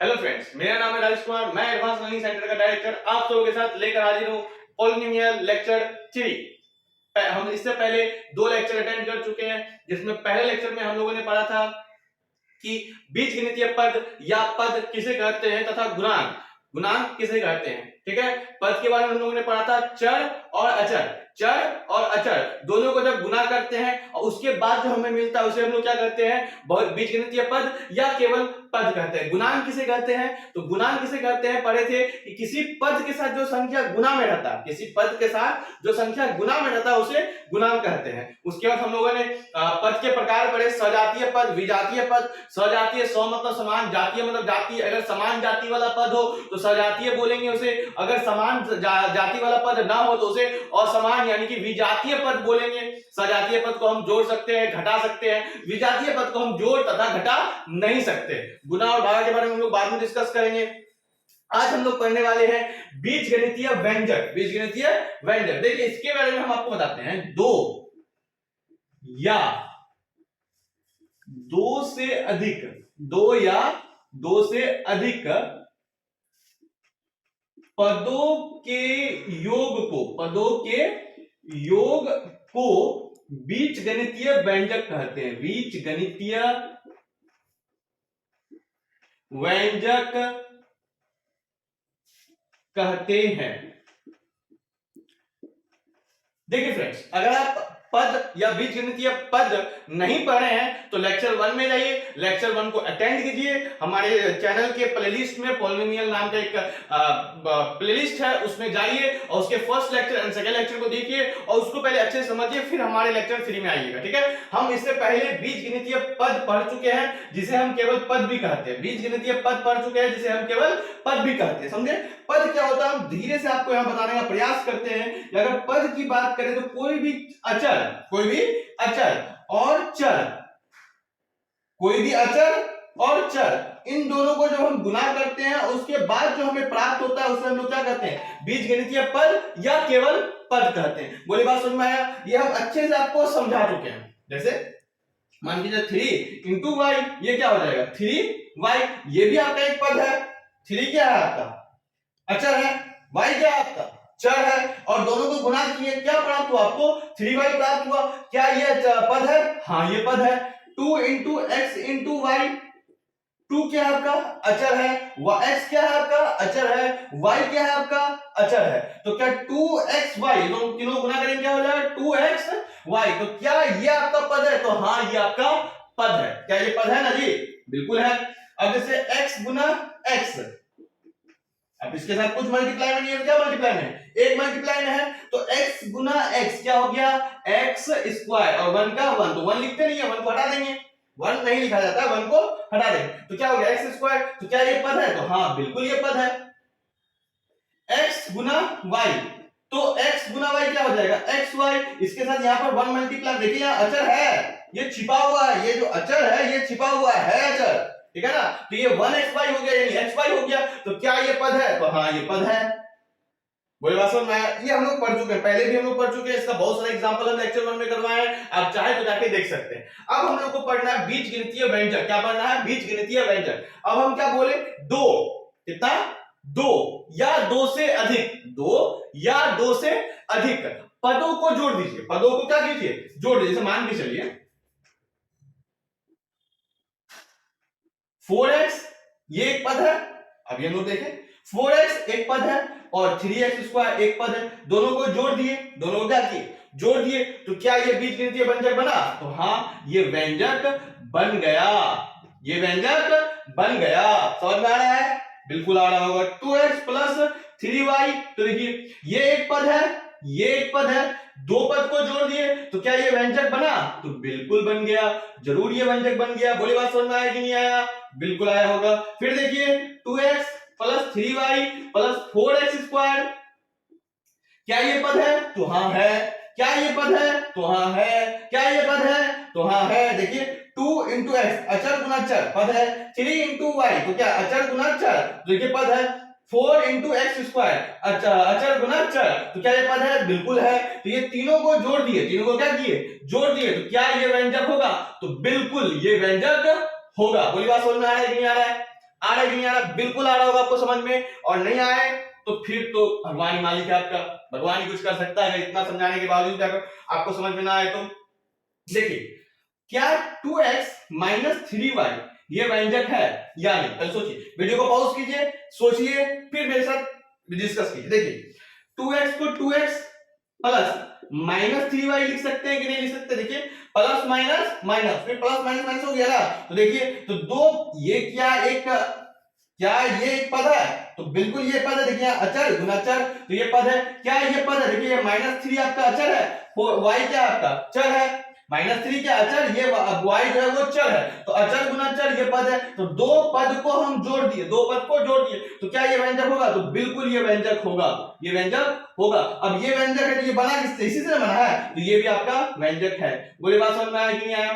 Hello friends, मेरा नाम है राजेश कुमार। मैं एडवांस लर्निंग सेंटर का डायरेक्टर आप लोगों के साथ लेकर हाजिर हूँ पॉलिनोमियल लेक्चर 3। हम इससे पहले 2 लेक्चर अटेंड कर चुके हैं, जिसमें पहले लेक्चर में हम लोगों ने पढ़ा था कि बीजगणितीय पद या पद किसे कहते हैं तथा गुणांक गुणांक किसे कहते हैं। ठीक है, पद के बारे में हम लोगों ने पढ़ा था चर और अचर। चर और अचर दोनों को जब गुना करते हैं और उसके बाद जो हमें मिलता है उसे हम लोग क्या कहते हैं, बहुत बीजगणितीय पद या केवल पद कहते हैं। गुणांक किसे कहते हैं, तो गुणांक किसे कहते हैं पढ़े थे कि किसी पद के साथ जो संख्या गुना में रहता है, किसी पद के साथ जो संख्या गुना में रहता है उसे गुणांक कहते हैं। उसके बाद हम लोगों ने पद के प्रकार पढ़े, सजातीय पद, विजातीय पद। सजातीय स मतलब समान, जातीय मतलब जाति। अगर समान जाति वाला पद हो तो सजातीय बोलेंगे उसे, अगर समान जाति वाला पद ना हो तो उसे असमान यानी कि विजातीय पद बोलेंगे। सजातीय पद को हम जोड़ सकते हैं, घटा सकते हैं, विजातीय पद को हम जोड़ तथा घटा नहीं सकते। गुणा और भाग के बारे में हम लोग बाद में डिस्कस करेंगे। आज हम लोग पढ़ने वाले हैं बीजगणितीय व्यंजक। बीजगणितीय व्यंजक देखिए, इसके बारे में हम आपको बताते हैं। दो या दो से अधिक, दो या दो से अधिक पदों के योग को, पदों के योग को बीजगणितीय व्यंजक कहते हैं। बीजगणितीय व्यंजक कहते हैं। देखिए फ्रेंड्स, अगर आप पद या बीजगणितीय पद नहीं पढ़े हैं तो लेक्चर 1 में जाइए, लेक्चर 1 को अटेंड कीजिए। हमारे चैनल के प्लेलिस्ट में पॉलिनोमियल नाम का एक प्लेलिस्ट है, उसमें जाइए और उसके first lecture and second lecture को देखिए और उसको पहले अच्छे से समझिए, फिर हमारे लेक्चर 3 में आइएगा। ठीक है, हम इससे पहले बीजगणितीय पद पढ़ चुके हैं जिसे हम केवल पद भी कहते हैं। बीजगणितीय पद पढ़ चुके हैं जिसे हम केवल पद भी कहते हैं। समझे पद क्या होता है, हम धीरे से आपको यहां बताने का प्रयास करते हैं। अगर पद की बात करें तो कोई भी अचर और चर, कोई भी अचर और चर, इन दोनों को जब हम गुना करते हैं उसके बाद जो हमें प्राप्त होता है उसे हम लोग क्या कहते हैं, बीजगणितीय पद या केवल पद कहते हैं। बोली बात समझ में आया? ये हम अच्छे से आपको समझा चुके हैं। जैसे मान लीजिए 3 इंटू वाई, ये क्या हो जाएगा 3y, ये भी आपका एक पद है। 3 क्या है आपका अचर है, y क्या है आपका चर है, और दोनों को गुणा किए, क्या प्राप्त हुआ आपको 3y प्राप्त हुआ। क्या ये पद है? हाँ ये पद है। 2 इंटू एक्स इंटू वाई, 2 क्या है आपका अचर है, x क्या है आपका अचर है, y क्या है आपका अचर है। तो क्या 2xy, तो तीनों गुना करेंगे क्या हो जाएगा 2xy। तो क्या ये आपका पद है? तो हाँ ये आपका पद है। क्या ये पद है ना जी? बिल्कुल है। अब जैसे x गुना x, अब इसके साथ कुछ मल्टीप्लाई में नहीं है, क्या मल्टीप्लाई में एक मल्टीप्लाई में है, तो x गुना x क्या हो गया x स्क्वायर, और 1 का 1, तो 1 लिखते नहीं है, 1 को हटा देंगे, 1 नहीं लिखा जाता, 1 को हटा देंगे, तो क्या हो गया x स्क्वायर। तो क्या ये पद है? तो हाँ बिल्कुल ये पद है। x गुना y, तो x गुना y क्या हो जाएगा xy, इसके साथ यहाँ पर 1 मल्टीप्लाई, देखिए यहाँ अचर है, ये छिपा हुआ है, ये जो अचर है ये छिपा हुआ है अचर, ठीक है ना। तो ये 1xy हो गया, यानी xy हो गया। तो क्या ये पद है? तो हाँ ये पद है। बोले बात समझ में आया? ये हम लोग पढ़ चुके हैं, पहले भी हम लोग पढ़ चुके हैं, इसका बहुत सारा एग्जांपल हम लेक्चर 1 में करवाए हैं, आप चाहे तो जाके देख सकते हैं। अब हम लोग को पढ़ना है बीजगणितीय व्यंजक। क्या पढ़ना है? बीजगणितीय व्यंजक। अब हम क्या बोले, दो, कितना, दो या दो से अधिक, दो या दो से अधिक पदों को जोड़ दीजिए। पदों को क्या कीजिए, जोड़ दीजिए। जैसे मान के चलिए 4x ये एक पद है, अब ये लोग देखें 4x एक पद है और 3x स्क्वायर एक पद है, दोनों को जोड़ दिए, दोनों को क्या किए, जोड़ दिए। तो क्या ये बीजगणितीय व्यंजक बना? तो हाँ ये व्यंजक बन गया, ये व्यंजक बन गया। समझ में आ रहा है? बिल्कुल आ रहा होगा। 2x प्लस 3y, तो देखिए ये एक पद है, ये एक पद है, दो पद को जोड़ दिए, तो क्या ये व्यंजक बना? तो बिल्कुल बन गया, जरूर ये व्यंजक बन गया। बोली बात समझ में आया कि नहीं आया? बिल्कुल आया होगा। फिर देखिए 2x plus 3y plus 4x square, क्या ये पद है? तो हाँ है। क्या ये पद है? तो हाँ है। क्या ये पद है? तो हाँ है। देखिए 2 इंटू एक्स अचर गुना चर पद है, 3 इंटू वाई तो क्या अचर गुना चर, देखिए पद है, 4 इंटू एक्स स्क्वायर अच्छा अचर गुना चर, तो क्या ये पद है? बिल्कुल है। तो ये तीनों को जोड़ दिए, तीनों को क्या किए, जोड़ दिए, तो क्या ये व्यंजक होगा? तो बिल्कुल ये व्यंजक होगा। बोली बात समझ में आ रहा है कि नहीं आ रहा है? आ रहा है कि नहीं आ रहा? बिल्कुल आ रहा होगा आपको समझ में, और नहीं आए तो फिर तो भगवान ही मालिक है आपका, भगवान ही कुछ कर सकता है इतना समझाने के बावजूद अगर आपको समझ में ना आए तो। देखिए, क्या 2x माइनस 3y ये व्यंजक है या नहीं? पहले सोचिए, वीडियो को पॉज कीजिए, सोचिए, फिर मेरे साथ डिस्कस कीजिए। देखिए, 2x को 2x प्लस माइनस 3y लिख सकते हैं कि नहीं लिख सकते? देखिए, प्लस माइनस माइनस, फिर प्लस माइनस माइनस हो गया ना, तो देखिए, तो दो, ये क्या एक, क्या ये एक पद है? तो बिल्कुल ये पद है। देखिए, अचर गुना अचर, तो ये पद है। क्या ये पद है? देखिए, -3 आपका अचर है, y क्या आपका चर है, -3 क्या अचर, ये y जो है वो चर है, तो अचर गुना चर ये पद है। तो दो पद को हम जोड़ दिए, दो पद को जोड़ दिए, तो क्या ये व्यंजक होगा? तो बिल्कुल ये व्यंजक होगा, ये व्यंजक होगा। अब ये व्यंजक है, तो ये बना किससे? इसी से बना है, तो ये भी आपका व्यंजक है। बोले बात समझ में आया कि नहीं आया?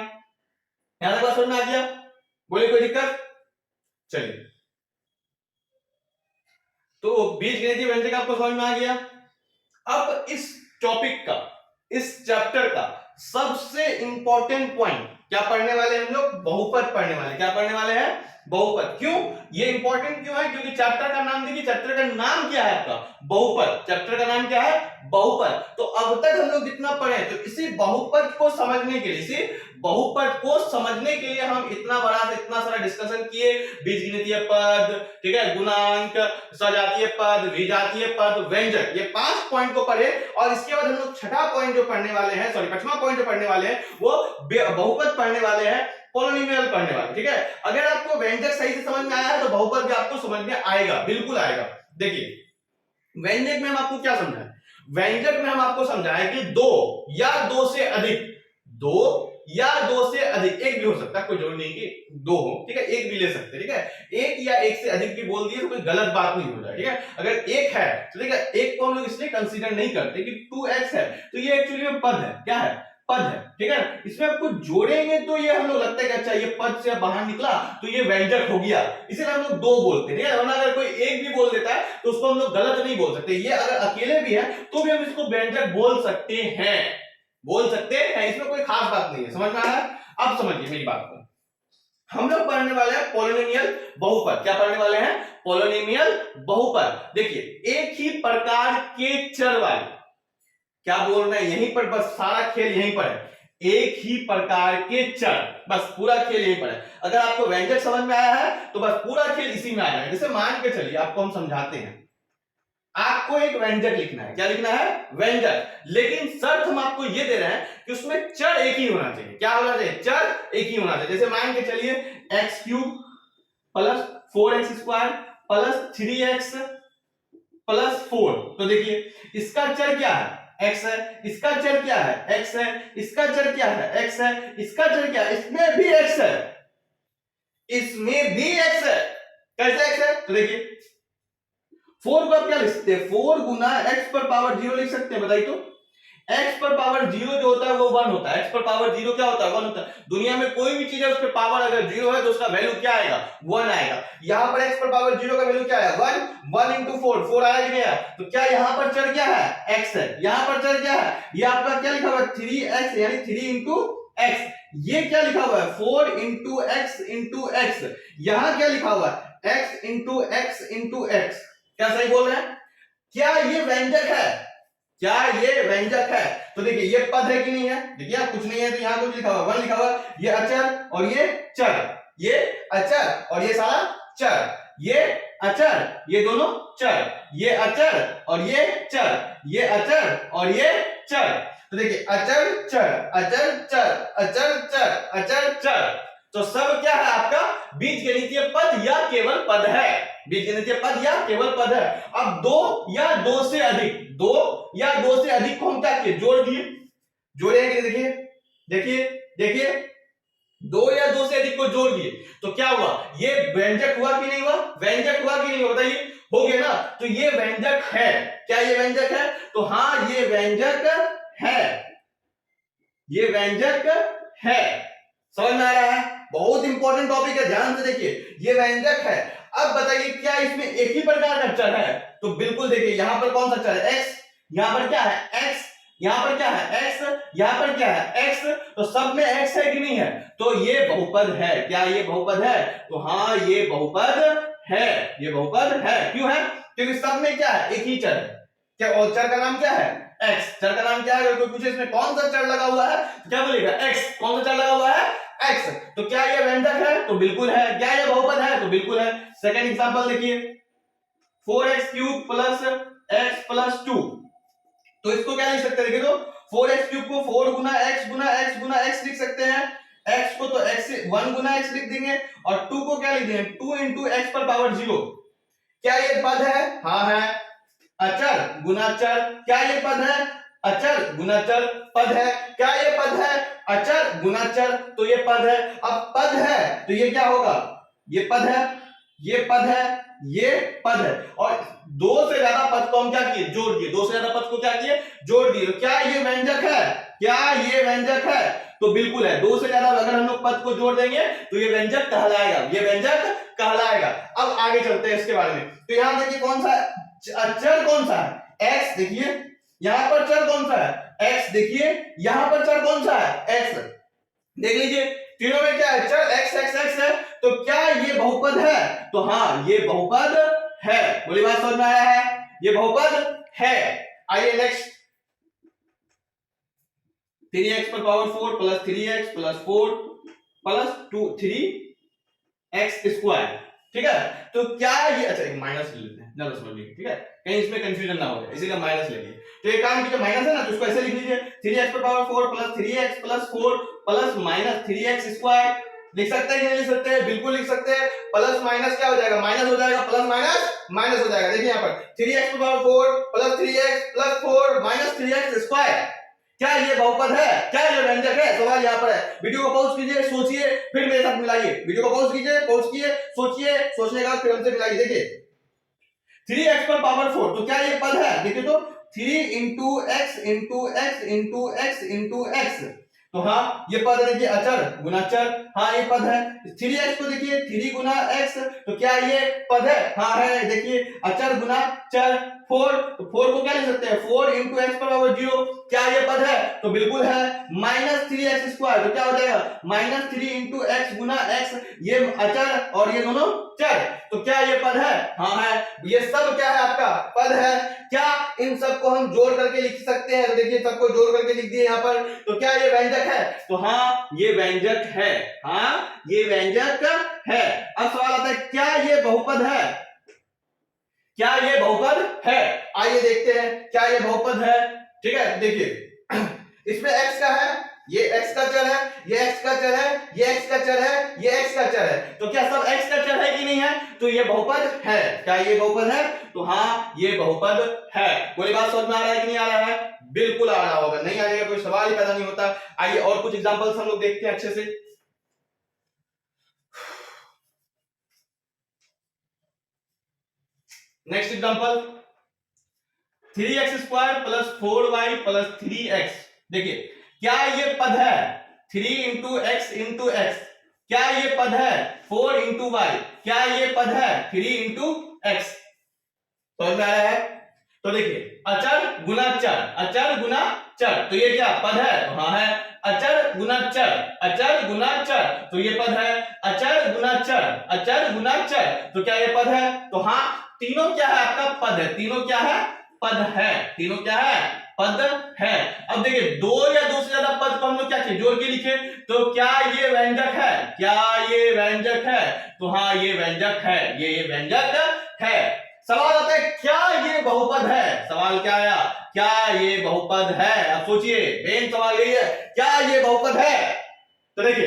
यहां तक बात समझ में आ गया? बोले कोई दिक्कत? चलिए, तो बीजगणितीय व्यंजक आपको समझ में आ गया। अब इस टॉपिक का, इस चैप्टर का सबसे इंपॉर्टेंट पॉइंट क्या पढ़ने वाले हैं हम लोग? बहुपद पढ़ने वाले। क्या पढ़ने वाले हैं? बहुपद। क्यों ये इंपॉर्टेंट क्यों है? क्योंकि चैप्टर का नाम देखिए, चैप्टर का नाम क्या है आपका? बहुपद। चैप्टर का नाम क्या है? बहुपद। तो अब तक हम लोग जितना पढ़े, तो इसी बहुपद को समझने के लिए, इसी बहुपद को समझने के लिए हम इतना बड़ा से इतना सारा डिस्कशन किए। बीजगणितीय पद, ठीक है, गुणांक, सजातीय पद, विजातीय पद, व्यंजक, ये 5 पॉइंट को पढ़े। और इसके बाद हम लोग छठा पॉइंट जो पढ़ने वाले हैं, सॉरी 5वां पॉइंट जो पढ़ने वाले हैं, वो बहुपद पढ़ने वाले हैं, पॉलिनोमियल पढ़ने वाले। ठीक है, अगर आपको व्यंजक सही से समझ में आया है तो बहुपद भी आपको समझ में आएगा, बिल्कुल आएगा। देखिए, व्यंजक में हम आपको क्या समझाएं? व्यंजक में हम आपको समझाएं कि दो या दो से अधिक, दो या दो से अधिक, एक भी हो सकता है, कोई जरूरी नहीं कि दो हो, ठीक है, एक भी ले सकते हैं, ठीक है, एक या एक से अधिक भी बोल दिए तो कोई गलत बात नहीं हो जाए, ठीक है। अगर एक है तो ठीक है, एक को हम लोग इसलिए कंसीडर नहीं करते कि 2x है, तो ये एक्चुअली में पद है, क्या है? पद है, ठीक है। इसमें आपको जोड़ेंगे तो ये हम लोग लगता है कि अच्छा ये पद से बाहर निकला तो ये व्यंजक हो गया, इसीलिए हम लोग दो बोलते हैं, ठीक है। वरना अगर कोई एक भी बोल देता है तो उसको हम लोग गलत नहीं बोल सकते, ये अगर अकेले भी है तो भी हम इसको व्यंजक बोल सकते हैं, बोल सकते हैं, इसमें कोई खास बात नहीं है। समझ में आया? अब समझिए मेरी बात को, हम लोग पढ़ने वाले हैं पॉलिनोमियल बहुपद। क्या पढ़ने वाले हैं? पॉलिनोमियल बहुपद। देखिए, एक ही प्रकार के चर वाले, क्या बोल रहे हैं, यहीं पर बस सारा खेल यहीं पर है, एक ही प्रकार के चर, बस पूरा खेल यहीं पर है। अगर आपको व्यंजक समझ में आया है तो बस पूरा खेल इसी में आ जाएगा। जैसे मान के चलिए, आपको हम समझाते हैं, आपको एक व्यंजक लिखना है, क्या लिखना है? व्यंजक। लेकिन शर्त हम आपको ये दे रहे हैं कि उसमें चर एक ही होना चाहिए। क्या होना चाहिए? चर एक ही होना चाहिए। जैसे मान के चलिए x³ plus 4x² plus 3x plus 4, तो देखिए इसका चर क्या है? x है, इसका चर क्या है? x है, इसका चर क्या है? x है, इसका चर क्या है? इसमें भी x है, इसमें भी x है। कैसे x है? तो देखिए 4 को आप क्या लिख सकते हैं? 4 गुना x पर पावर 0 लिख सकते हैं, बताइए तो। x पर पावर 0 जो होता है वो 1 होता है, x पर पावर 0 क्या होता है? 1 होता है। दुनिया में कोई भी चीज है, उसके पावर अगर 0 है तो उसका वैल्यू क्या आएगा? 1 आएगा। यहां पर x पर पावर 0 का वैल्यू क्या है? 1, 1 into 4, 4 आया कि नहीं आया? तो क्या यहां पर चर क्या है? x है। यहां पर चर क्या है? ये आपका क्या लिखा हुआ है? 3x, यानी 3 into x। ये क्या लिखा हुआ है? 4 into x into x। यहां क्या लिखा हुआ है? x into x into x। क्या सही बोल रहे हैं? क्या ये व्यंजक है? क्या ये व्यंजक है? तो देखिए ये पद है कि नहीं है? देखिए कुछ नहीं है तो यहां कुछ लिखा हुआ, 1 लिखा हुआ, ये अचर और ये चर, ये अचर और ये सारा चर, ये अचर, ये दोनों चर, ये अचर और ये चर, ये अचर और ये चर। तो देखिए अचर चर, अचर चर, अचर चर, अचर चर, तो सब क्या है आपका? बीजगणितीय पद या केवल पद है, बीजगणितीय पद या केवल पद है। अब दो या दो से अधिक, दो या दो से अधिक को हम क्या किए? जोड़ दिए, जोड़ेंगे, देखिए देखिए देखिए, दो या दो से अधिक को जोड़ दिए तो क्या हुआ? ये व्यंजक हुआ कि नहीं हुआ? व्यंजक हुआ कि नहीं हुआ? बताइए, हो गया ना? तो ये व्यंजक है। क्या ये व्यंजक है? तो हाँ ये व्यंजक है, ये व्यंजक है। समझ में आ रहा है? बहुत इंपॉर्टेंट टॉपिक है, ध्यान से देखिए, ये व्यंजक है। अब बताइए क्या इसमें एक ही प्रकार का चर है? तो बिल्कुल देखिए, यहां पर कौन सा चर है? x, यहां पर क्या है? x, यहाँ पर क्या है x, यहाँ पर क्या है x, तो सब में x है कि नहीं है, तो ये बहुपद है। क्या ये बहुपद है, तो हाँ ये बहुपद है, ये बहुपद है। क्यों है, क्योंकि सब में क्या है, एक ही चर है। क्या, और चर का नाम क्या है, x। चर का नाम क्या है, अगर कोई पूछे इसमें कौन सा चर लगा हुआ है, तो क्या बोलेगा, x। कौन सा चर लगा हुआ है, x। तो क्या ये व्यंजक है, तो बिल्कुल है। क्या ये बहुपद है, तो बिल्कुल है। सेकंड एग्जांपल देखिए, 4x cube plus x plus 2। तो इसको क्या लिख सकते हैं, देखिए तो 4x क्यूब को 4 गुना x गुना x गुना x लिख सकते हैं। x को तो x 1 गुना x लिख देंगे, और 2 को क्या लिख देंगे, 2 इंटू एक्स पर पावर 0। क्या ये पद है, हाँ है। अचर गुना चर, क्या ये पद है, अचर गुना चर पद है। क्या ये पद है, अचर गुना चर, तो ये पद है। अब पद है तो ये क्या होगा, ये पद है, ये पद है, ये पद है। और दो से ज्यादा पद को हम क्या किए, जोड़ दिए। दो से ज्यादा पद को क्या किए, जोड़ दिए। क्या ये व्यंजक है, क्या ये व्यंजक है, तो बिल्कुल है। दो से ज्यादा अगर हम लोग पद को जोड़ देंगे तो ये व्यंजक कहलाएगा, ये व्यंजक कहलाएगा। अब आगे चलते हैं इसके बारे में। तो यहां देखिए कौन सा चर, कौन सा है, x। देखिए यहां पर चर कौन सा है, x। देखिए यहां पर चर कौन सा है, x। देख लीजिए तीनों में क्या है, चर x x x है। तो क्या ये बहुपद है, तो हाँ ये बहुपद है। बोली बात समझ में आया है, ये बहुपद है। आइए नेक्स्ट, 3x पर power 4 plus 3x plus 4 plus 2 3x square. ठीक है, तो क्या ये, अच्छा एक माइनस ले लेते हैं, ज्यादा समझ लीजिए, ठीक है, कहीं इसमें कंफ्यूजन ना हो जाए, इसीलिए माइनस ले लीजिए। तो एक काम कीजिए, माइनस है ना, तो इसको ऐसे लिख लीजिए, 3x पर power 4 plus 3x plus 4 plus minus 3x square. लिख सकते हैं कि नहीं लिख सकते हैं, बिल्कुल लिख सकते हैं। प्लस माइनस क्या हो जाएगा, माइनस हो जाएगा, प्लस माइनस माइनस हो जाएगा। देखिए यहाँ पर 3x पर power 4 plus 3x plus 4 minus 3x square. क्या ये बहुपद है, क्या ये व्यंजक है, सवाल यहाँ पर है। वीडियो को पॉज कीजिए, सोचिए, फिर मेरे साथ मिलाइए। वीडियो को पॉज कीजिए, पॉज किए, सोचिए, सोचने के बाद फिर हमसे मिलाइए। देखिए 3x पर पावर 4, तो क्या ये पद है, देखिए तो 3 into x into x into x into x, तो हाँ ये पद है। देखिए अचर गुना चर, हाँ ये पद है। 3x को देखिए 3 गुना x, तो क्या ये पद है, हाँ है। देखिए अचर गुना चर। 4, तो 4 को क्या लिख सकते हैं, 4 इंटू एक्स पर पावर 0, क्या ये पद है, तो बिल्कुल है। माइनस 3x स्क्वायर, तो क्या हो जाएगा, माइनस 3 इंटू एक्स गुना एक्स, ये अचर और ये दोनों चर, तो क्या ये पद है, हाँ है। ये सब क्या है, आपका पद है। क्या इन सबको हम जोड़ करके लिख सकते हैं, तो देखिए सबको जोड़ करके लिख दिए यहाँ पर, तो क्या ये व्यंजक है, तो हाँ ये व्यंजक है, हाँ ये व्यंजक है। अब सवाल आता है, क्या ये बहुपद है, क्या ये बहुपद है, आइए देखते हैं क्या ये बहुपद है। ठीक है, देखिए इसमें x का है, ये x का चर है, ये x का चर है, ये x का चर है, ये x का चर है, तो क्या सब x का चर है कि नहीं है, तो ये बहुपद है। क्या ये बहुपद है, तो हाँ ये बहुपद है। कोई बात समझ में आ रहा है कि नहीं आ रहा है, बिल्कुल आ रहा होगा, नहीं आ रहा कोई सवाल ही पैदा नहीं होता। आइए और कुछ एग्जांपल्स हम लोग देखते हैं अच्छे से। Next example, 3x square plus 4y plus 3x। देखिए क्या ये पद है, 3 इंटू एक्स इंटू एक्स, क्या ये पद है, 4 इंटू वाई, क्या ये पद है, 3 इंटू एक्स। समझ में आया है, तो देखिए अचर गुना चर, अचर गुना चर, तो ये क्या पद है, तो हाँ है। अचर गुना चर, अचर गुना चर, तो ये पद है। अचर गुना चर, अचर गुना चर, तो क्या ये पद है, तो हाँ तीनों क्या है, आपका पद है, तीनों क्या है, पद है, तीनों क्या है, पद है। अब देखिए दो या दो से ज्यादा पद को हम लोग क्या किए, जोड़ के लिखे, तो क्या ये व्यंजक है, क्या ये व्यंजक है, तो हाँ ये व्यंजक है, ये व्यंजक है। सवाल आता है, क्या ये बहुपद है, सवाल क्या आया, क्या ये बहुपद है। अब सोचिए मेन सवाल यही है, क्या ये बहुपद है। तो देखिए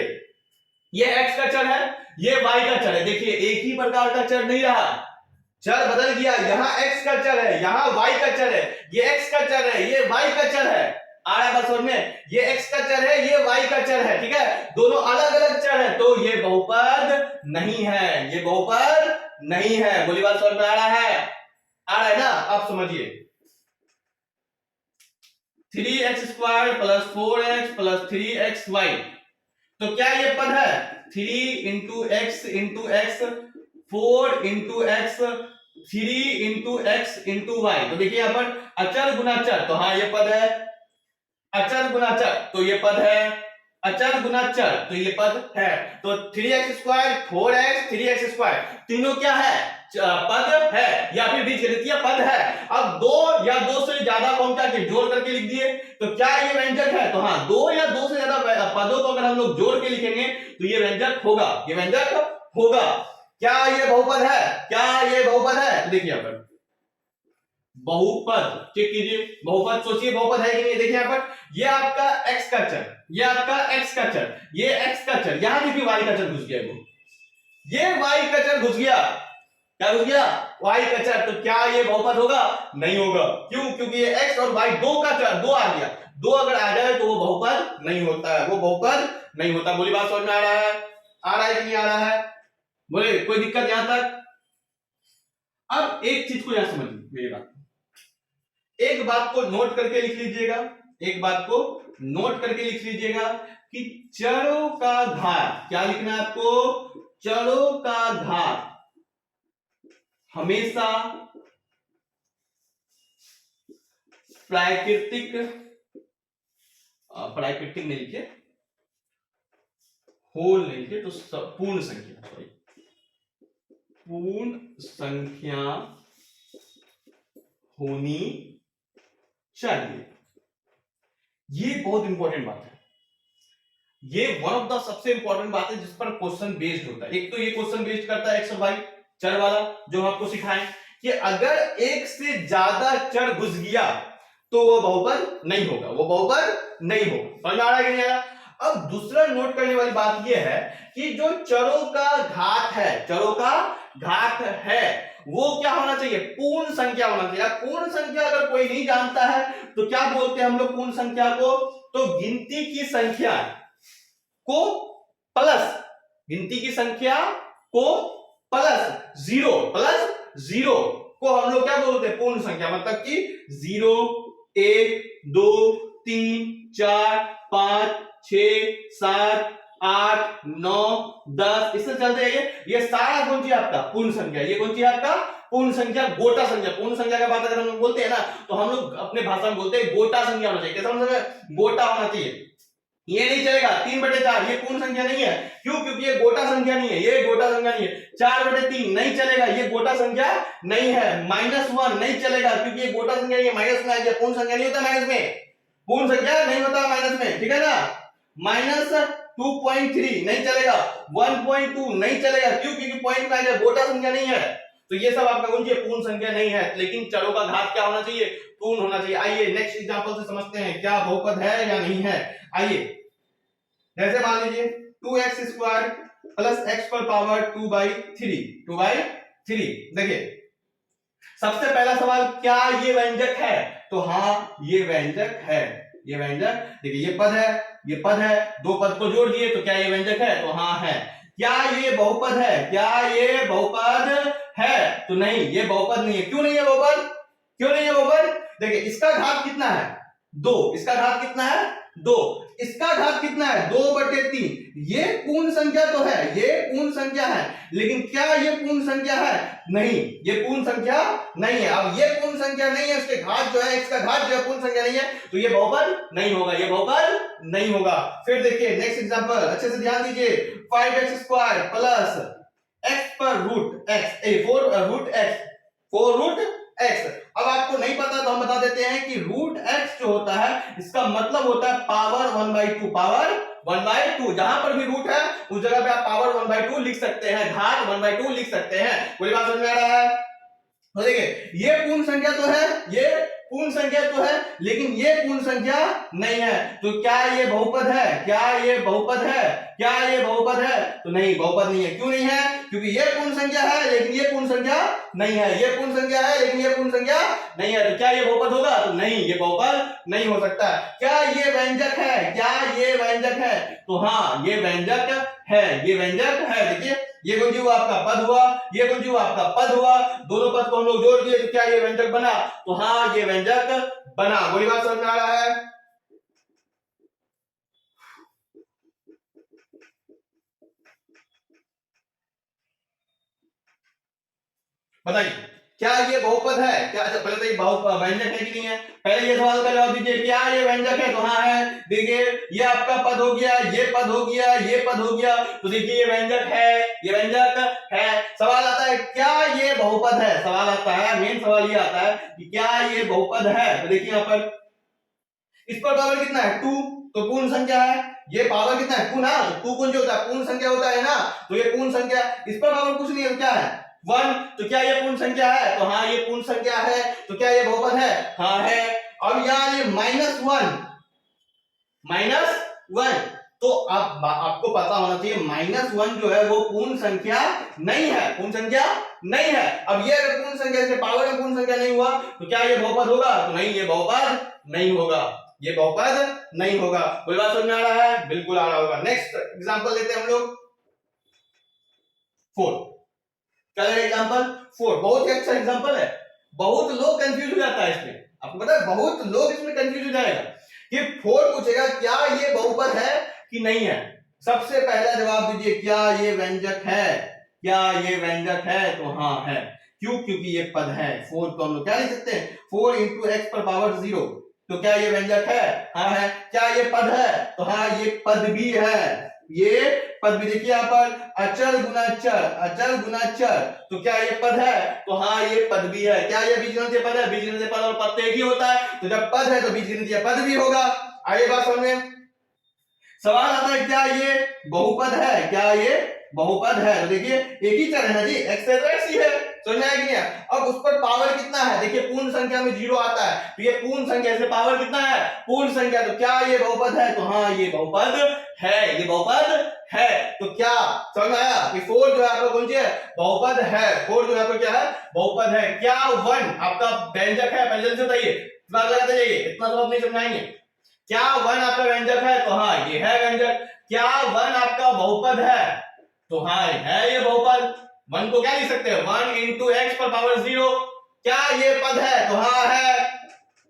ये x का चर है, ये y का चर है। देखिए एक ही प्रकार का चर नहीं रहा, चर बदल गया। यहाँ x का चर है, यहाँ y का चर है, ये x का चर है, ये y का चर है। आ रहा है बात समझ में, ये x का चर है, ये y का चर है, ठीक है, दोनों अलग अलग चर है, तो ये बहुपद नहीं है, ये बहुपद नहीं है। बोली बात समझ में आ रहा है, आ रहा है ना, आप समझिए। 3x square plus 4x plus 3xy, तो क्या ये पद है, 3 into x into x, 4 into x, 3 into x into y. तो देखिए यहाँ पर अचर गुना चर, तो हाँ ये पद है। अचर गुना चर तो ये पद है, अचर गुना चर तो ये पद है। तो 3x², 4x, 3x², तीनों क्या है? पद है या फिर बीजगणितीय पद है। अब दो या दो से ज्यादा को हम क्या किए? जोड़ करके लिख दिए। तो क्या ये व्यंजक है? तो हाँ, दो या दो से ज्यादा पदों को अगर हम लोग जोड़ के लिखेंगे तो ये व्यंजक होगा, ये व्यंजक होगा। क्या ये बहुपद है? क्या ये बहुपद है? तो देखिए यहां पर बहुपद, चेक कीजिए बहुपद, सोचिए बहुपद है कि नहीं। देखिए यहां पर ये आपका x का चर, ये आपका x का चर, ये x का चर, यहां भी y का चर घुस गया, ये y का चर घुस गया। क्या घुस गया? y का चर। तो क्या ये बहुपद होगा? नहीं होगा। क्यों? क्योंकि ये x और y दो का चर, दो आ गया, दो अगर आ जाए तो वो बहुपद नहीं होता है, वो बहुपद नहीं होता। बोली बात समझ में आ रहा है? आ रहा है कि नहीं आ रहा है? बोले कोई दिक्कत यहां तक? अब एक चीज को यहां समझिए मेरी बात, एक बात को नोट करके लिख लीजिएगा, एक बात को नोट करके लिख लीजिएगा कि चरों का घात, क्या लिखना है आपको? चरों का घात हमेशा प्राकृतिक, प्राकृतिक नहीं लिखे, होल नहीं लिखे, तो पूर्ण संख्या, सॉरी, पूर्ण संख्या होनी चाहिए। ये बहुत इंपॉर्टेंट बात है, ये वन ऑफ द सबसे इंपॉर्टेंट बात है जिस पर क्वेश्चन बेस्ड होता है। एक तो ये क्वेश्चन बेस्ड करता है एक्स और वाई चर वाला, जो आपको सिखाएं कि अगर एक से ज्यादा चर घुस गया तो वो बहुपद नहीं होगा, वो बहुपद नहीं होगा। समझ आ रहा है कि नहीं आ रहा? अब दूसरा नोट करने वाली बात यह है कि जो चरों का घात है, चरों का घात है, वो क्या होना चाहिए? पूर्ण संख्या होना चाहिए। पूर्ण संख्या अगर कोई नहीं जानता है तो क्या बोलते हैं हम लोग पूर्ण संख्या को? तो गिनती की संख्या को प्लस, गिनती की संख्या को प्लस जीरो को हम लोग क्या बोलते हैं? पूर्ण संख्या। मतलब कि 0, 1, 2, 3, 4, 5, 6, 7, 8, 9, 10, इससे चलते हैं। ये सारा कौन सी आपका पूर्ण संख्या, ये कौन सी आपका पूर्ण संख्या, गोटा संख्या। पूर्ण संख्या का बात अगर हम लोग बोलते हैं ना तो हम लोग अपने भाषा में बोलते हैं गोटा संख्या होना चाहिए। कैसा होना चाहिए? गोटा होना चाहिए। ये नहीं चलेगा 3/4, ये पूर्ण संख्या नहीं है। क्यों? क्योंकि ये गोटा संख्या नहीं है, ये गोटा संख्या नहीं है। 4/3 नहीं चलेगा, ये गोटा संख्या नहीं है। -1 नहीं चलेगा क्योंकि ये गोटा संख्या नहीं है, माइनस में आ गया, पूर्ण संख्या नहीं होता माइनस में, पूर्ण संख्या नहीं होता माइनस में, ठीक है ना। -2.3 नहीं चलेगा, 1.2 नहीं चलेगा। क्यों? क्योंकि पॉइंट में आ गया, गोटा संख्या नहीं है। तो ये सब आपका कौन सी पूर्ण संख्या नहीं है। लेकिन चरों का घात क्या होना चाहिए? पूर्ण होना चाहिए। आइए नेक्स्ट एग्जांपल से समझते हैं क्या बहुपद है या नहीं है। आइए जैसे मान लीजिए 2x² प्लस x पर पावर 2/3 देखिए सबसे पहला सवाल, क्या ये व्यंजक है? तो हाँ ये व्यंजक है, ये व्यंजक। देखिए ये पद है, ये पद है, दो पद को जोड़ दिए तो क्या ये व्यंजक है? तो हाँ है। क्या ये बहुपद है? क्या ये बहुपद है? तो नहीं, ये बहुपद नहीं है। क्यों नहीं है बहुपद? क्यों नहीं है बहुपद? देखिए इसका घात कितना है? 2। इसका घात कितना है? 2। इसका घात कितना है? 2/3। ये पूर्ण संख्या तो है, ये पूर्ण संख्या है, लेकिन क्या ये पूर्ण संख्या है? नहीं, ये पूर्ण संख्या नहीं है। अब ये पूर्ण संख्या नहीं है, उसके घात जो है, इसका घात जो है पूर्ण संख्या नहीं है, तो ये बहुपद नहीं होगा, ये बहुपद नहीं होगा। फिर देखिए नेक्स्ट एग्जांपल, अच्छे से ध्यान दीजिए। 5x² प्लस x पर रूट x, 4 रूट x। अब आपको नहीं पता तो हम बता देते हैं कि रूट x जो होता है इसका मतलब होता है पावर 1/2, पावर 1/2। जहां पर भी रूट है उस जगह पे आप पावर 1/2 लिख सकते हैं, घात 1/2 लिख सकते हैं। पूरी बात समझ में आ रहा है? तो देखिए ये पूर्ण संख्या तो है, ये पूर्ण संख्या तो है, लेकिन ये पूर्ण संख्या नहीं है। तो क्या ये बहुपद है? क्या ये बहुपद है? क्या ये बहुपद है? तो नहीं, बहुपद नहीं है। क्यों नहीं है? क्योंकि ये पूर्ण संख्या है लेकिन ये पूर्ण संख्या नहीं है, ये पूर्ण संख्या है लेकिन ये पूर्ण संख्या नहीं है। तो क्या ये बहुपद होगा? तो नहीं, ये बहुपद नहीं हो सकता। क्या ये व्यंजक है? क्या ये व्यंजक है? तो हाँ ये व्यंजक है, ये व्यंजक है। देखिए ये कौन सी हुआ? आपका पद हुआ, ये कौन सी हुआ? आपका पद हुआ। दोनों पद को हम लोग जोड़ दिए तो क्या ये व्यंजक बना? तो हाँ ये व्यंजक बना। बोली बात समझ में आ रहा है? बताइए क्या ये बहुपद है? क्या? अच्छा पहले तो ये व्यंजक है कि नहीं है, पहले ये सवाल का जवाब दीजिए, क्या ये व्यंजक है? तो हाँ है। देखिए ये आपका पद हो गया, ये पद हो गया, ये पद हो गया, तो देखिए ये व्यंजक है, ये व्यंजक है। सवाल आता है क्या ये बहुपद है? सवाल आता है, मेन सवाल ये आता है कि क्या ये बहुपद है? तो देखिए यहाँ पर इस पर पावर कितना है? 2, तो पूर्ण संख्या है। ये पावर कितना है? 2 ना, 2 गुण जो होता है पूर्ण संख्या होता है ना, तो ये पूर्ण संख्या। इस पर पावर कुछ नहीं है, क्या है? 1, तो क्या ये पूर्ण संख्या है? तो हाँ ये पूर्ण संख्या है। तो क्या ये बहुपद है? हाँ है। अब यहाँ ये -1, -1, तो अब आपको पता होना चाहिए -1 जो है वो पूर्ण संख्या नहीं है, पूर्ण संख्या नहीं है। अब ये अगर पूर्ण संख्या से पावर में पूर्ण संख्या नहीं हुआ तो क्या ये बहुपद होगा? तो नहीं, ये बहुपद नहीं होगा, ये बहुपद नहीं होगा। कोई बात समझ में आ रहा है? बिल्कुल आ रहा होगा। नेक्स्ट एग्जांपल लेते हैं हम लोग 4। क्या है एग्जांपल 4? बहुत ही अच्छा एग्जांपल है, बहुत लोग कंफ्यूज हो जाता है इसमें। आपको पता है बहुत लोग इसमें कंफ्यूज हो जाएगा कि 4 पूछेगा क्या ये बहुपद है कि नहीं है। सबसे पहला जवाब दीजिए, क्या ये व्यंजक है? क्या ये व्यंजक है? तो हाँ है। क्यों? क्योंकि ये पद है। 4 को हम लोग क्या लिख सकते हैं? 4 × x पर पावर 0। तो क्या ये व्यंजक है? हाँ है। क्या ये पद है? तो हाँ ये पद भी है, ये पद भी। देखिए यहाँ पर अचर गुना चर, अचर गुना चर, तो क्या ये पद है? तो हाँ ये पद भी है। क्या ये बीजगणितीय पद है? बीजगणितीय पद और पद एक ही होता है, तो जब पद है तो बीजगणितीय पद भी होगा। आइए बात समझ में। सवाल आता है क्या ये बहुपद है? क्या ये बहुपद है? तो देखिए एक ही चर है ना जी, x है तो x ही है, समझ में आया कि नहीं? अब उस पर पावर कितना है? देखिए पूर्ण संख्या में 0 आता है, तो ये पूर्ण संख्या से पावर कितना है? पूर्ण संख्या। तो क्या ये बहुपद है? तो हाँ ये बहुपद है, ये बहुपद है। तो क्या समझ में आया कि 4 जो है आपका कौन सी है? बहुपद है। 4 जो है आपका क्या है? बहुपद है। क्या 1 आपका व्यंजक है? पहले से बताइए, दिमाग लगाते जाइए, इतना तो आप नहीं समझाएंगे। क्या 1 आपका व्यंजक है? तो हाँ ये है व्यंजक। क्या 1 आपका बहुपद है? तो हाँ है ये बहुपद। 1 को क्या लिख सकते हैं? 1 × x पर पावर 0। क्या ये पद है? तो हाँ है।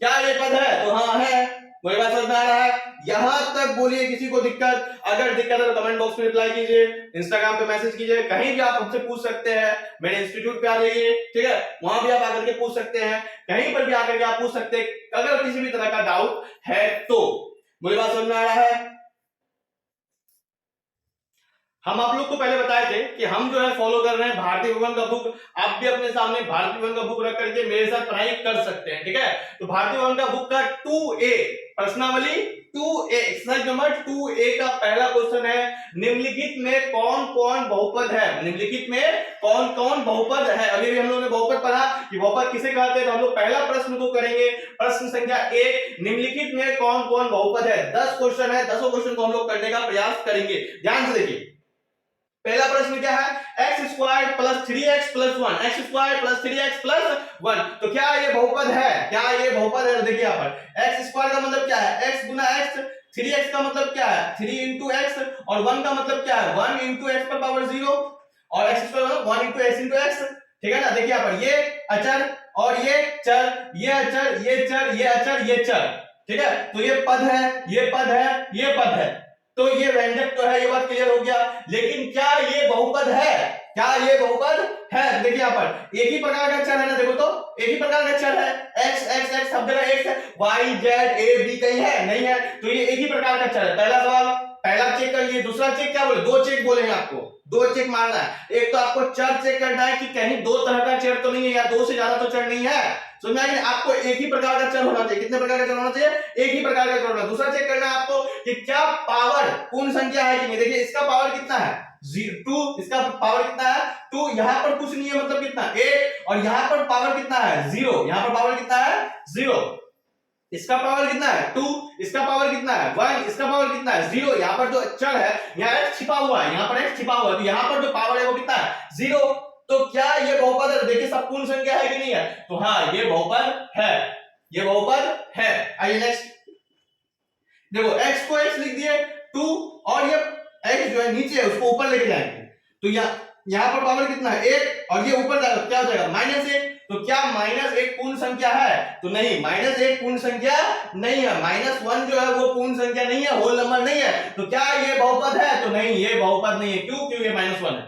क्या ये पद है? तो हाँ है। कोई बात समझ में आ रहा है? यहां तक बोलिए, किसी को दिक्कत? अगर दिक्कत है तो कमेंट बॉक्स में रिप्लाई कीजिए, इंस्टाग्राम पे मैसेज कीजिए, कहीं भी आप हमसे पूछ सकते हैं। मेरे इंस्टीट्यूट पे आ जाइए, ठीक है, वहां भी आप आकर के पूछ सकते हैं, कहीं पर भी आकर के आप पूछ सकते हैं अगर किसी भी तरह का डाउट है तो। मुझे बात समझ में आ रहा है? हम आप लोग को पहले बताए थे कि हम जो है फॉलो कर रहे हैं भारतीय भवन का बुक। आप भी अपने सामने भारतीय भवन का बुक रख करके मेरे साथ पढ़ाई कर सकते हैं, ठीक है। तो भारतीय भवन का बुक का 2A प्रश्नावली 2A एक्सरसाइज नंबर 2A का पहला क्वेश्चन है, निम्नलिखित में कौन कौन बहुपद है? निम्नलिखित में कौन कौन बहुपद है? अभी भी हम लोगों ने बहुपद पढ़ा कि बहुपद किसे कहते हैं, तो हम लोग पहला प्रश्न को करेंगे। प्रश्न संख्या 1, निम्नलिखित में कौन कौन बहुपद है? 10 क्वेश्चन है, 10 क्वेश्चन को हम लोग करने का प्रयास करेंगे। ध्यान से देखिए, पहला प्रश्न क्या है? x² + 3x + 1, x² + 3x + 1, तो क्या ये बहुपद है? क्या ये बहुपद है? देखिए यहाँ पर x² का मतलब क्या है? x गुना x, 3x का मतलब क्या है? 3 × x, और 1 का मतलब क्या है? 1 × x पर पावर 0, और x² मतलब 1 × x × x, ठीक है ना। देखिए यहाँ पर ये अचर और ये चर, ये अचर, ये चर, ये अचर, ये चर, ठीक है। तो ये पद है, ये पद है, ये पद है, तो ये व्यंजक तो है, ये बात क्लियर हो गया। लेकिन क्या ये बहुपद है? क्या ये बहुपद है? देखिए यहाँ पर एक ही प्रकार का चर है ना, देखो तो एक ही प्रकार का चर है, x x x सब जगह x है, y z a b कहीं है नहीं है, तो ये एक ही प्रकार का चर है। पहला सवाल, पहला चेक कर लिए। दूसरा चेक क्या बोले? 2 चेक बोले हैं आपको, 2 चेक मारना है। एक तो आपको चर चेक करना है कि कहीं 2 तरह का चर तो नहीं है, या 2 से ज्यादा तो चर नहीं है। समझा कि आपको एक ही प्रकार का चर होना चाहिए। कितने प्रकार का चर होना चाहिए? एक ही प्रकार का चर होना। दूसरा चेक करना है आपको कि क्या पावर पूर्ण संख्या है कि नहीं। देखिए इसका पावर कितना है? 2, इसका पावर कितना है? 2, यहां पर कुछ नहीं है, मतलब कितना? 1, और यहां पर पावर कितना है? 0, यहां पर पावर कितना है? 0। इसका पावर कितना है? 2, इसका पावर कितना है? 1, इसका पावर कितना है? 0। यहाँ पर जो चर है, यहाँ x छिपा हुआ है, यहाँ पर x छिपा हुआ है, तो यहाँ पर जो पावर है वो कितना है? 0। तो क्या ये बहुपद है? देखिए सब पूर्ण संख्या है कि नहीं है, तो हाँ ये बहुपद है, ये बहुपद है। आइए नेक्स्ट, देखो x को x लिख दिए 2, और ये x जो है नीचे है उसको ऊपर लेके जाएंगे, तो यहाँ पर पावर कितना है? 1, और ये ऊपर जाएगा, क्या हो जाएगा? -1। तो क्या -1 पूर्ण संख्या है? तो नहीं, -1 पूर्ण संख्या नहीं है। -1 जो है वो पूर्ण संख्या नहीं है, होल नंबर नहीं है। तो क्या ये बहुपद है? तो नहीं, ये बहुपद नहीं है। क्यों? क्यों ये -1 है,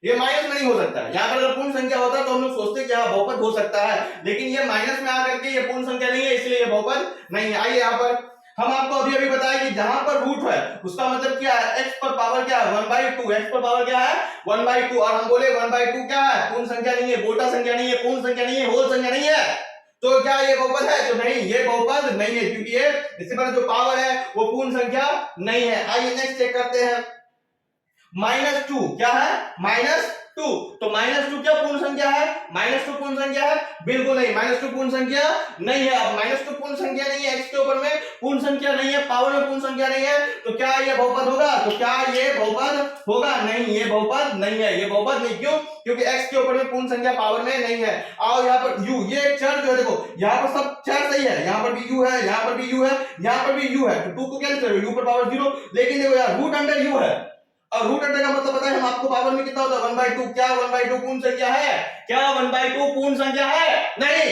ये माइनस में नहीं हो सकता। यहाँ पर अगर पूर्ण संख्या होता तो हम लोग सोचते क्या बहुपद हो सकता है, लेकिन ये माइनस में आकर के ये पूर्ण संख्या नहीं है, इसलिए ये बहुपद नहीं है। आइए यहाँ पर हम आपको अभी बताया कि जहां पर रूट है उसका मतलब क्या है, x पर पावर क्या है 1/2, x पर पावर क्या है 1/2, और हम बोले 1/2 क्या है, पूर्ण संख्या नहीं है, गोटा संख्या नहीं है, पूर्ण संख्या नहीं है, होल संख्या नहीं है, तो क्या ये बहुपद है? तो नहीं, ये बहुपद नहीं है, क्योंकि ये इससे बड़ा जो पावर है वो पूर्ण संख्या नहीं है। आइए नेक्स्ट चेक करते हैं, -2 क्या है, -2, तो -2 क्या पूर्ण संख्या है, -2 पूर्ण संख्या है? बिल्कुल नहीं, -2 पूर्ण संख्या नहीं है। अब -2 पूर्ण संख्या नहीं है, x के ऊपर में पूर्ण संख्या नहीं है, पावर में पूर्ण संख्या नहीं है, तो क्या ये बहुपद होगा? तो क्या ये बहुपद होगा? नहीं, ये बहुपद नहीं है, ये बहुपद नहीं। क्यों? क्योंकि x के ऊपर में पूर्ण संख्या पावर में नहीं है। और यहाँ पर u, ये चर जो है, देखो यहाँ पर सब चर सही है, यहाँ पर भी u है, यहाँ पर भी u है, यहाँ पर भी u है, तो 2 को कैंसिल करो, u पर पावर 0, लेकिन देखो यार रूट अंडर u है, और रूट अंडर का मतलब पता है हम आपको, पावर में कितना होता है 1/2, क्या 1/2 पूर्ण संख्या है? क्या 1/2 पूर्ण संख्या है? नहीं,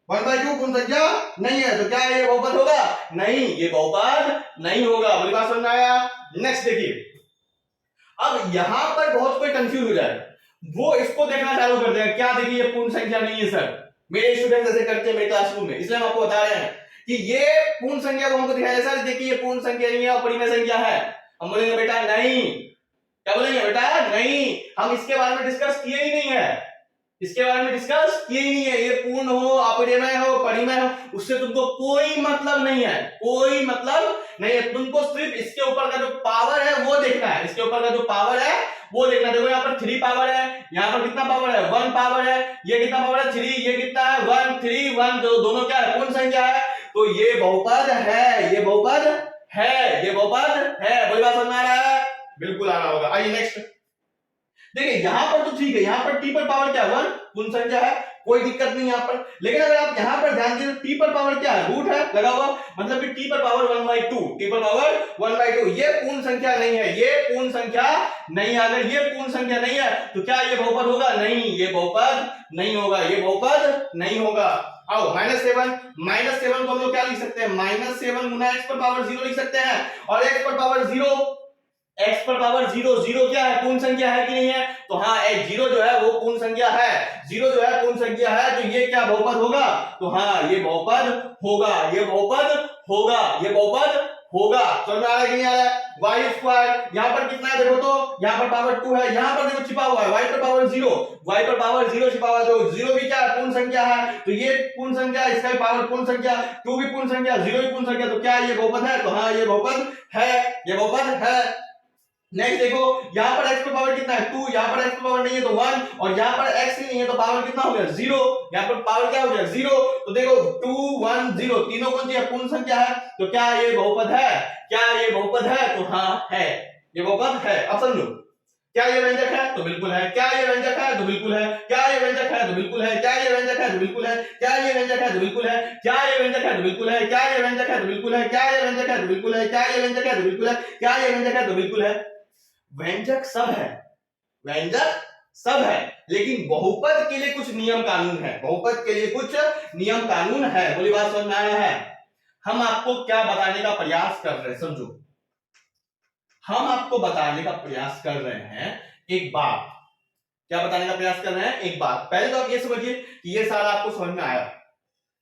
1/2 पूर्ण संख्या नहीं है, तो क्या ये बहुपद होगा? नहीं, ये बहुपद नहीं होगा। बोली बात समझ में आया? नेक्स्ट देखिए, अब यहां पर बहुत कोई कंफ्यूज हो जाए, वो इसको देखना चालू कर देगा, क्या देखिए ये पूर्ण संख्या नहीं है सर, मेरे स्टूडेंट ऐसे करते हैं मेरे क्लासरूम में, इसलिए हम आपको बता रहे हैं कि ये पूर्ण संख्या को हमको दिखाया, सर देखिए ये पूर्ण संख्या नहीं है, परिमेय संख्या है। हम बोलेंगे बेटा नहीं, क्या बोलेंगे बेटा नहीं, हम इसके बारे में डिस्कस किए ही नहीं है, इसके बारे में डिस्कस किए ही नहीं है, ये पूर्ण हो, अपरिमेय हो, परिमेय हो, उससे तुमको कोई मतलब नहीं है, कोई मतलब नहीं है, तुमको सिर्फ इसके ऊपर का जो पावर है वो देखना है, इसके ऊपर का जो पावर है वो देखना। देखो यहाँ पर 3 पावर है, यहाँ पर कितना पावर है 1 पावर है, ये कितना पावर है 3, ये कितना है 1 3 1, दोनों क्या है पूर्ण संख्या है, तो ये बहुपद है, ये बहुपद है, ये बहुपद है। कोई बात समझ में आ रहा है? बिल्कुल आ रहा होगा। आइए नेक्स्ट देखिए, यहां पर तो ठीक है, यहां पर t पर पावर क्या है 1 पूर्ण संख्या है, कोई दिक्कत नहीं यहां पर, लेकिन अगर आप यहां पर ध्यान दें तो t पर पावर क्या है, रूट है लगा हुआ, मतलब कि t पर पावर 1/2, t पर पावर 1/2, ये पूर्ण संख्या नहीं है, ये पूर्ण संख्या नहीं है। अगर ये पूर्ण संख्या नहीं है तो क्या ये बहुपद होगा? नहीं, ये बहुपद नहीं होगा, ये बहुपद नहीं होगा। आओ -7 को हम लोग क्या लिख सकते हैं, -7 गुना x पर पावर 0 लिख सकते हैं, और x पर पावर 0, x पर पावर 0, 0 क्या है, पूर्ण संख्या है कि नहीं है? तो हाँ, 0 जो है वो पूर्ण संख्या है, 0 जो है पूर्ण संख्या है, तो ये क्या बहुपद होगा? तो हाँ, ये बहुपद होगा, ये बहुपद होगा, ये बहुपद होगा। समझ में आ रहा है कि नहीं आ रहा है? y2 यहाँ पर कितना है देखो, तो यहाँ पर पावर 2 है, यहाँ पर देखो छिपा हुआ है y पर पावर 0, y पर पावर 0 छिपा हुआ है, तो 0 भी क्या है पूर्ण संख्या है, तो ये पूर्ण संख्या, इसका भी पावर पूर्ण संख्या, 2 भी पूर्ण संख्या, 0 भी पूर्ण संख्या, तो क्या ये बहुपद है? तो हाँ, ये बहुपद है, ये बहुपद है। नेक्स्ट देखो, यहाँ पर x पर पावर कितना है 2, यहाँ पर x पर पावर नहीं है तो 1, और यहाँ पर x ही नहीं है तो पावर कितना हो गया 0, यहाँ पर पावर क्या हो गया 0, तो देखो 2 1 0, तीनों कौन सी है पूर्ण संख्या है, तो क्या ये बहुपद है? क्या ये बहुपद है? तो हाँ है, ये बहुपद है। अब समझो, क्या ये व्यंजक है? तो बिल्कुल है। क्या ये व्यंजक है? तो बिल्कुल है। क्या ये व्यंजक है? तो बिल्कुल है। क्या ये व्यंजक है? तो बिल्कुल है। क्या ये व्यंजक है? तो बिल्कुल है। क्या ये व्यंजक है? तो बिल्कुल है। क्या ये व्यंजक है? तो बिल्कुल है। क्या ये व्यंजक है? तो बिल्कुल है। क्या ये व्यंजक है? तो बिल्कुल है। क्या ये व्यंजक है? तो बिल्कुल है। व्यंजक सब है, व्यंजक सब है, लेकिन बहुपद के लिए कुछ नियम कानून है, बहुपद के लिए कुछ नियम कानून है। बोली बात समझ में आया है? हम आपको क्या बताने का प्रयास कर रहे हैं, समझो, हम आपको बताने का प्रयास कर रहे हैं एक बात। क्या बताने का प्रयास कर रहे हैं? एक बात। पहले तो आप ये समझिए कि ये सारा आपको समझ में आया,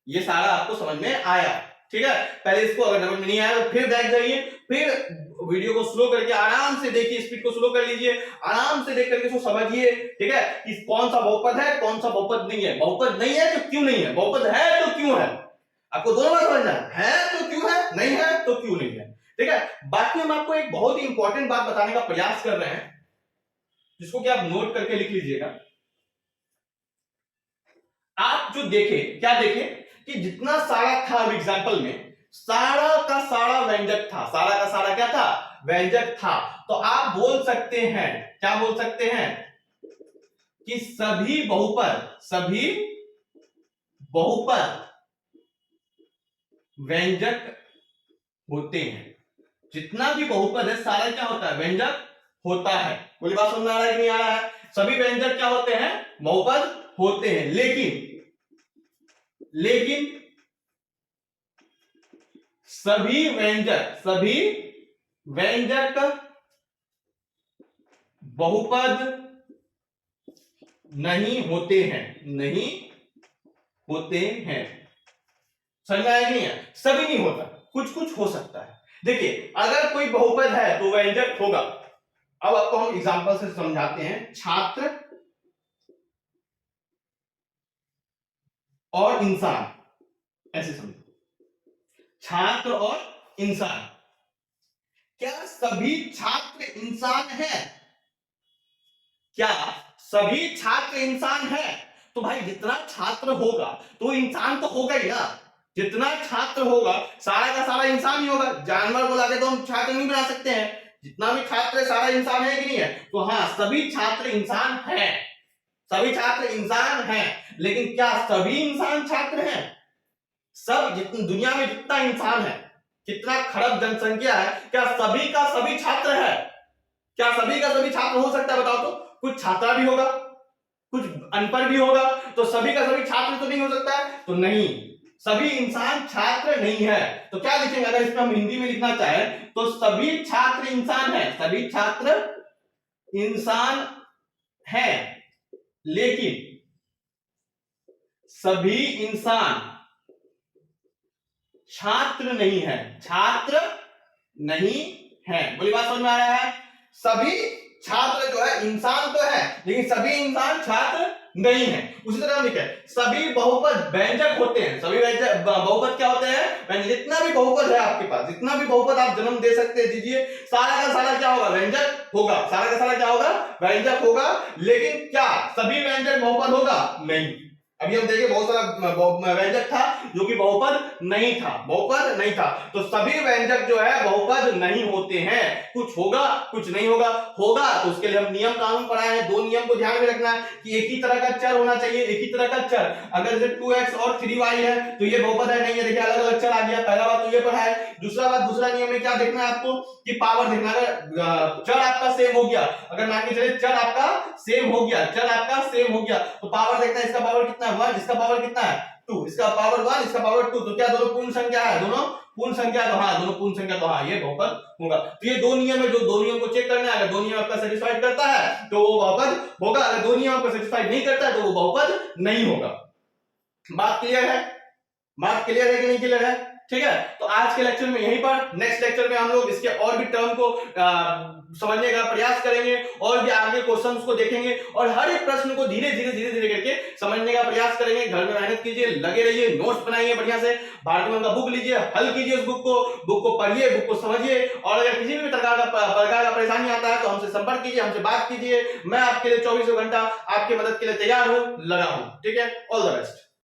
ये सारा आपको समझ में आया, ठीक है? पहले इसको अगर समझ में नहीं आया तो फिर बैठ जाइए, फिर वीडियो को स्लो करके आराम से देखिए, स्पीड को स्लो कर लीजिए, आराम से देख करके इसको समझिए, ठीक है? कि कौन सा बहुपद है, कौन सा बहुपद नहीं है। बहुपद नहीं है तो क्यों नहीं है, बहुपद है तो क्यों है, आपको दोनों बात समझना है तो क्यों है, नहीं है तो क्यों नहीं है, ठीक है? बाकी हम आपको एक बहुत ही इंपॉर्टेंट बात बताने का प्रयास कर रहे हैं, जिसको कि आप नोट करके लिख लीजिएगा। आप जो देखे, क्या देखे कि जितना सारा था एग्जाम्पल में, सारा का सारा व्यंजक था, सारा का सारा क्या था, व्यंजक था। तो आप बोल सकते हैं, क्या बोल सकते हैं, कि सभी बहुपद व्यंजक होते हैं। जितना भी बहुपद है सारा क्या होता है, व्यंजक होता है। बोली बात समझ में आ रहा है कि नहीं आ रहा है? सभी व्यंजक क्या होते हैं, बहुपद होते हैं, लेकिन सभी व्यंजक बहुपद नहीं होते हैं, नहीं होते हैं। समझ में आया कि नहीं है? सभी नहीं होता, कुछ कुछ हो सकता है। देखिए अगर कोई बहुपद है तो व्यंजक होगा। अब आपको हम एग्जांपल से समझाते हैं। छात्र और इंसान, ऐसे समझो, छात्र और इंसान। क्या सभी छात्र इंसान हैं? क्या सभी छात्र इंसान हैं? तो भाई जितना छात्र होगा तो इंसान तो होगा ही ना। जितना छात्र होगा सारा का सारा इंसान ही होगा। जानवर को लाके तो हम छात्र नहीं बना सकते हैं। जितना भी छात्र है सारा इंसान है कि नहीं है? तो हाँ, सभी छात्र इंसान हैं, सभी छात्र इंसान हैं। लेकिन क्या सभी इंसान छात्र हैं? सब जितनी दुनिया में जितना इंसान है, कितना खरब जनसंख्या है, क्या सभी का सभी छात्र है? क्या सभी का सभी छात्र हो सकता है? बताओ तो। कुछ छात्रा भी होगा, कुछ अनपढ़ भी होगा, तो सभी का सभी छात्र तो नहीं हो सकता है। तो नहीं, सभी इंसान छात्र नहीं है। तो क्या लिखेंगे अगर इसमें हम हिंदी में लिखना चाहें तो सभी छात्र इंसान है, सभी छात्र इंसान है, लेकिन सभी इंसान छात्र नहीं है, छात्र नहीं है। बोली बात समझ में आ रहा है? सभी छात्र जो है इंसान तो है, लेकिन सभी इंसान छात्र नहीं है। उसी तरह हम लिखे सभी बहुपद व्यंजक होते हैं। सभी व्यंजक बहुपद क्या होते हैं? जितना भी बहुपद है आपके पास, जितना भी बहुपद आप जन्म दे सकते हैं दीजिए, सारा का सारा क्या होगा? व्यंजक होगा। सारा का सारा क्या होगा? व्यंजक होगा। लेकिन क्या सभी व्यंजक बहुपद होगा? नहीं। अभी हम देखें बहुत सारा व्यंजक था जो कि बहुपद नहीं था, बहुपद नहीं था। तो सभी व्यंजक जो है बहुपद नहीं होते हैं। कुछ होगा, कुछ नहीं होगा। होगा तो उसके लिए हम नियम कानून पढ़ाए हैं। दो नियम को ध्यान में रखना है कि एक ही तरह का चर होना चाहिए, एक ही तरह का चर। अगर जैसे 2x और 3y है तो ये बहुपद है नहीं है? देखिए अलग अलग चर आ गया। पहला बात तो ये पढ़ा है। दूसरा बात, दूसरा नियम में क्या देखना है आपको कि पावर देखना। अगर चर आपका सेम हो गया, अगर मान के चले चर आपका सेम हो गया, चर आपका सेम हो गया, तो पावर देखना है। इसका पावर कितना है? 1, इसका पावर कितना है? 2, इसका पावर 1, इसका पावर 2। तो क्या दोनों पूर्ण संख्या है? दोनों पूर्ण संख्या। तो हाँ, दोनों पूर्ण संख्या, तो हाँ ये बहुपद होगा। तो ये दो नियम है, जो दो नियम को चेक करना है। अगर दो नियम आपका सेटिस्फाइड करता है तो वो बहुपद होगा, अगर दो नियम आपका सेटिस्फाइड नहीं करता है तो वो बहुपद नहीं होगा। बात क्लियर है? बात क्लियर है कि नहीं क्लियर है? ठीक है, तो आज के लेक्चर में यहीं पर, नेक्स्ट लेक्चर में हम लोग इसके और भी टर्म को समझने का प्रयास करेंगे और भी आगे क्वेश्चंस को देखेंगे और हर एक प्रश्न को धीरे धीरे करके समझने का प्रयास करेंगे। घर में मेहनत कीजिए, लगे रहिए, नोट्स बनाइए बढ़िया से, भारती मैम का बुक लीजिए, हल कीजिए उस बुक को पढ़िए, बुक को समझिए। और अगर किसी भी प्रकार का परेशानी आता है तो हमसे संपर्क कीजिए, हमसे बात कीजिए। मैं आपके लिए 24 घंटा आपकी मदद के लिए तैयार हूं, लगा हूं। ठीक है, ऑल द बेस्ट।